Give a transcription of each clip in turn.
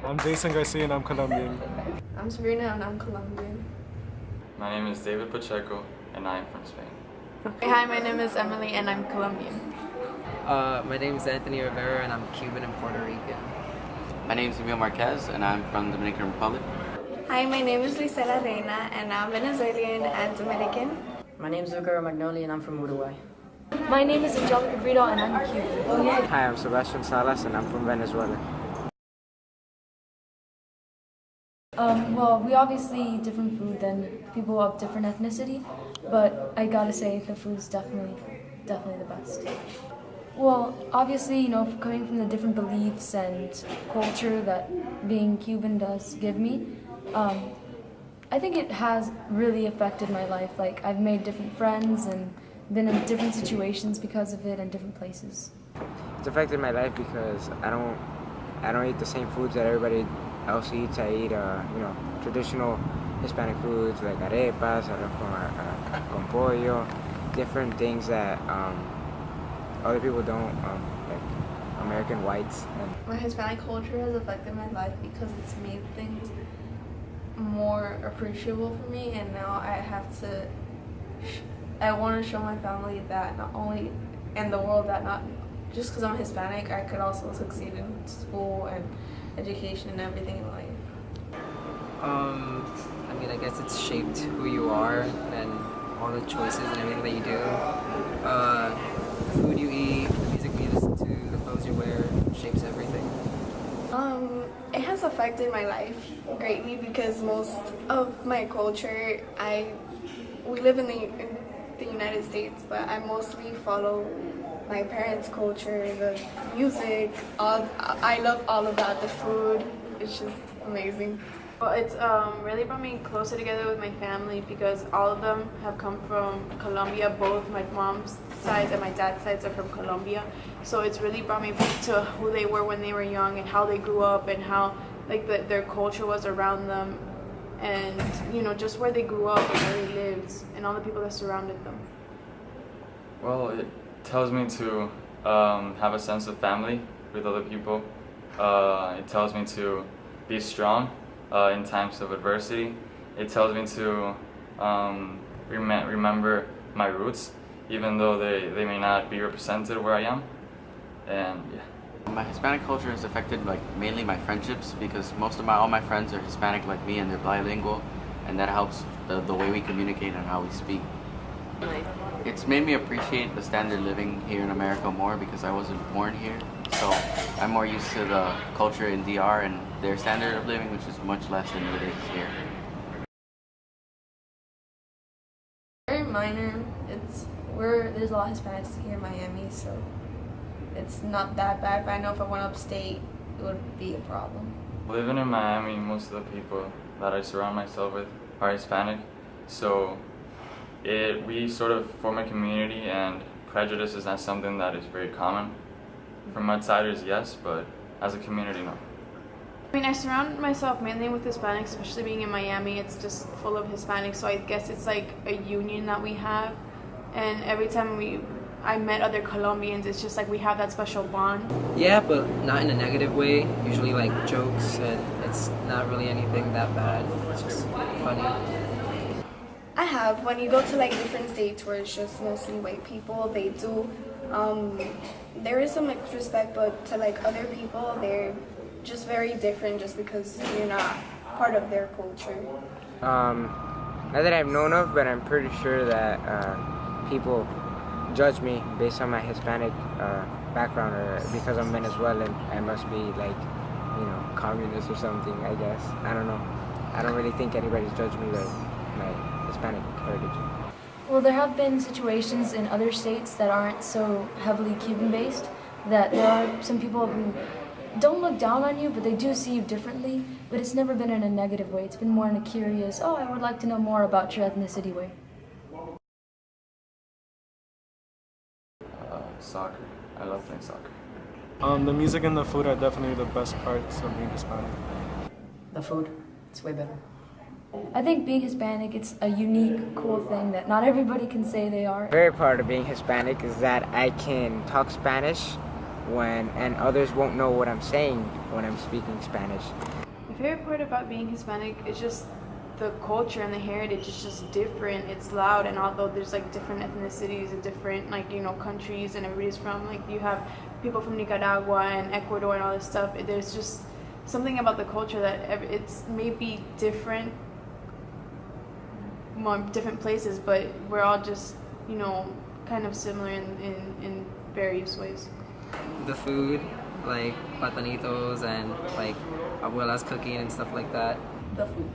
I'm Jason Garcia and I'm Colombian. I'm Sabrina and I'm Colombian. My name is David Pacheco and I am from Spain. Hi, my name is Emily and I'm Colombian. My name is Anthony Rivera and I'm Cuban and Puerto Rican. My name is Emil Marquez and I'm from the Dominican Republic. Hi, my name is Lisela Reina and I'm Venezuelan and Dominican. My name is Zucaro Magnoli and I'm from Uruguay. My name is Angelica Brito and I'm Cuban. Hi, I'm Sebastian Salas and I'm from Venezuela. Well, we obviously eat different food than people of different ethnicity, but I gotta say the food's definitely the best. Well, obviously, coming from the different beliefs and culture that being Cuban does give me, I think it has really affected my life. Like, I've made different friends and been in different situations because of it and different places. It's affected my life because I don't eat the same foods that everybody else eats. I eat, traditional Hispanic foods like arepas, con pollo, different things that other people don't, like American whites. My Hispanic culture has affected my life because it's made things more appreciable for me, and now I want to show my family that not only in the world that not just because I'm Hispanic, I could also succeed in school and education and everything in life. I guess it's shaped who you are and all the choices and everything that you do. The food you eat, the music you listen to, the clothes you wear, shapes everything. It has affected my life greatly because most of my culture, we live in the United States, but I mostly follow my parents' culture, the music, I love all of that, the food, it's just amazing. Well, it's really brought me closer together with my family because all of them have come from Colombia. Both my mom's sides and my dad's sides are from Colombia. So it's really brought me back to who they were when they were young and how they grew up and how their culture was around them and just where they grew up and where they lived and all the people that surrounded them. Well, it tells me to have a sense of family with other people. It tells me to be strong in times of adversity. It tells me to remember my roots, even though they may not be represented where I am. And yeah. My Hispanic culture has affected mainly my friendships because all my friends are Hispanic like me and they're bilingual, and that helps the way we communicate and how we speak. It's made me appreciate the standard of living here in America more because I wasn't born here. So I'm more used to the culture in DR and their standard of living, which is much less than it is here. Very minor. There's a lot of Hispanics here in Miami, so it's not that bad. But I know if I went upstate, it would be a problem. Living in Miami, most of the people that I surround myself with are Hispanic, so we sort of form a community, and prejudice is not something that is very common. From outsiders, yes, but as a community, no. I surround myself mainly with Hispanics, especially being in Miami. It's just full of Hispanics, so I guess it's like a union that we have. And every time I met other Colombians, it's just like we have that special bond. Yeah, but not in a negative way. Usually like jokes, and it's not really anything that bad. It's just funny. I have. When you go to different states where it's just mostly white people, they do, there is some respect, but to other people, they're just very different just because you're not part of their culture. Not that I've known of, but I'm pretty sure that people judge me based on my Hispanic background, or because I'm Venezuelan, I must be communist or something, I guess. I don't know. I don't really think anybody's judged me by my Hispanic heritage. Well, there have been situations in other states that aren't so heavily Cuban-based, that there are some people who don't look down on you, but they do see you differently, but it's never been in a negative way. It's been more in a curious, I would like to know more about your ethnicity way. Soccer. I love playing soccer. The music and the food are definitely the best parts of being Hispanic. The food, it's way better. I think being Hispanic, it's a unique, cool thing that not everybody can say they are. Very part of being Hispanic is that I can talk Spanish and others won't know what I'm saying when I'm speaking Spanish. My favorite part about being Hispanic is just the culture and the heritage is just different. It's loud, and although there's like different ethnicities and different countries and everybody's from, like, you have people from Nicaragua and Ecuador and all this stuff, there's just something about the culture that it's maybe different, more different places, but we're all just kind of similar in various ways. The food, like platanitos and like abuela's cooking and stuff like that. The food.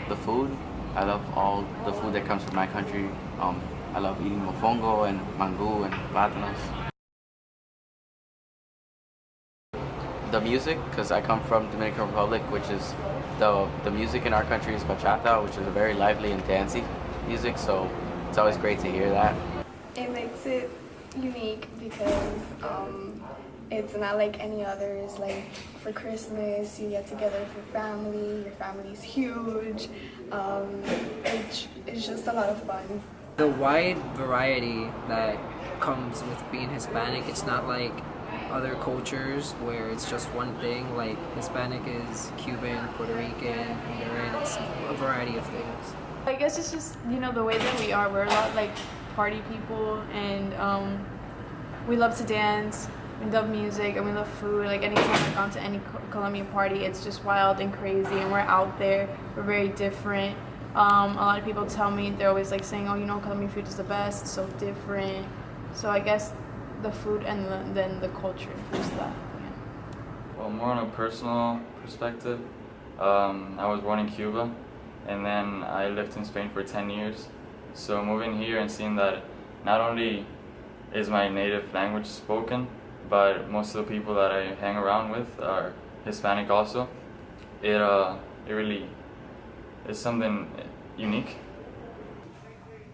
The food, I love all the food that comes from my country. I love eating mofongo and mango and plátanos. The music, because I come from Dominican Republic, which is the music in our country is bachata, which is a very lively and dancey music, so it's always great to hear that. It makes it unique because it's not like any others. Like for Christmas, you get together with your family. Your family's huge. It's just a lot of fun. The wide variety that comes with being Hispanic, it's not like other cultures where it's just one thing. Like Hispanic is Cuban, Puerto Rican, Honduran, it's a variety of things. I guess it's just the way that we are. We're a lot like party people, and we love to dance. We love music and we love food. Like anytime I've gone to any Colombian party, it's just wild and crazy, and we're out there. We're very different. A lot of people tell me, they're always like saying, oh, Colombian food is the best, it's so different. So I guess the food and then the culture is that. Yeah. Well, more on a personal perspective, I was born in Cuba, and then I lived in Spain for 10 years. So moving here and seeing that not only is my native language spoken, but most of the people that I hang around with are Hispanic also, it really is something unique.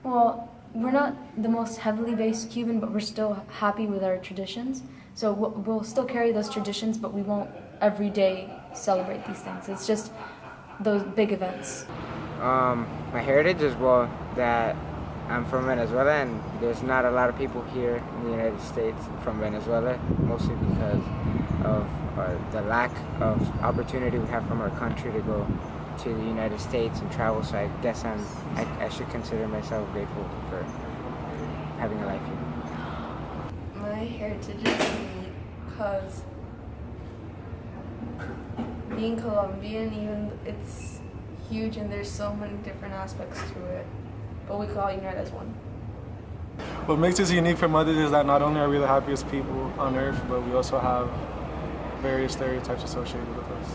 Well, we're not the most heavily based Cuban, but we're still happy with our traditions. So we'll still carry those traditions, but we won't every day celebrate these things. It's just those big events. My heritage is, well, that I'm from Venezuela, and there's not a lot of people here in the United States from Venezuela, mostly because of the lack of opportunity we have from our country to go to the United States and travel. So I guess I should consider myself grateful for having a life here. My heritage is unique because being Colombian, even it's huge and there's so many different aspects to it, but we can all unite as one. What makes us unique from others is that not only are we the happiest people on earth, but we also have various stereotypes associated with us.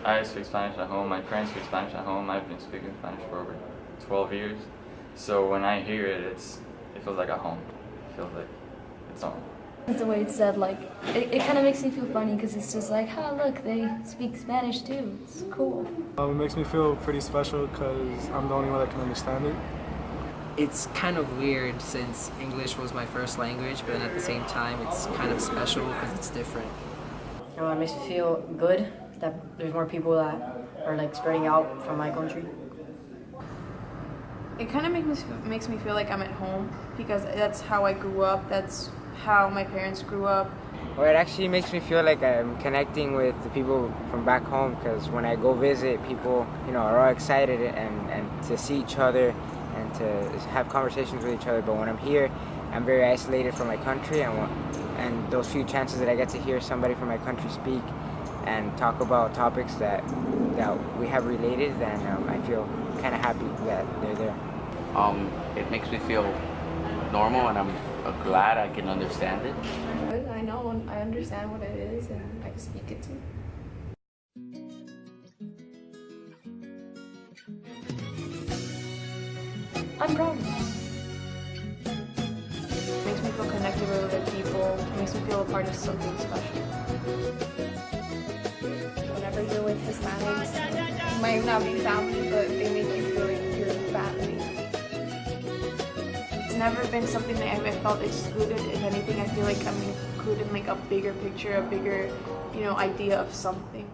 I speak Spanish at home, my parents speak Spanish at home. I've been speaking Spanish for over 12 years. So when I hear it, it feels like a home. It feels like it's home. It's the way it's said, like, it kind of makes me feel funny because it's just like, oh, look, they speak Spanish too. It's cool. It makes me feel pretty special because I'm the only one that can understand it. It's kind of weird since English was my first language, but then at the same time, it's kind of special because it's different. It makes me feel good that there's more people that are like spreading out from my country. It kind of makes me feel like I'm at home because that's how I grew up. That's how my parents grew up. Well, it actually makes me feel like I'm connecting with the people from back home, because when I go visit, people, are all excited and to see each other and to have conversations with each other. But when I'm here, I'm very isolated from my country, and those few chances that I get to hear somebody from my country speak and talk about topics that we have related, then I feel kind of happy that they're there. It makes me feel normal, and I'm glad I can understand it. I know, I understand what it is, and I can speak it too. I'm proud. It makes me feel connected with other people. It makes me feel a part of something special. Whenever you're with Hispanics, you might not be family, but they make you feel like you're family. It's never been something that I felt excluded. If anything, I feel like I'm included in like a bigger picture, a bigger, idea of something.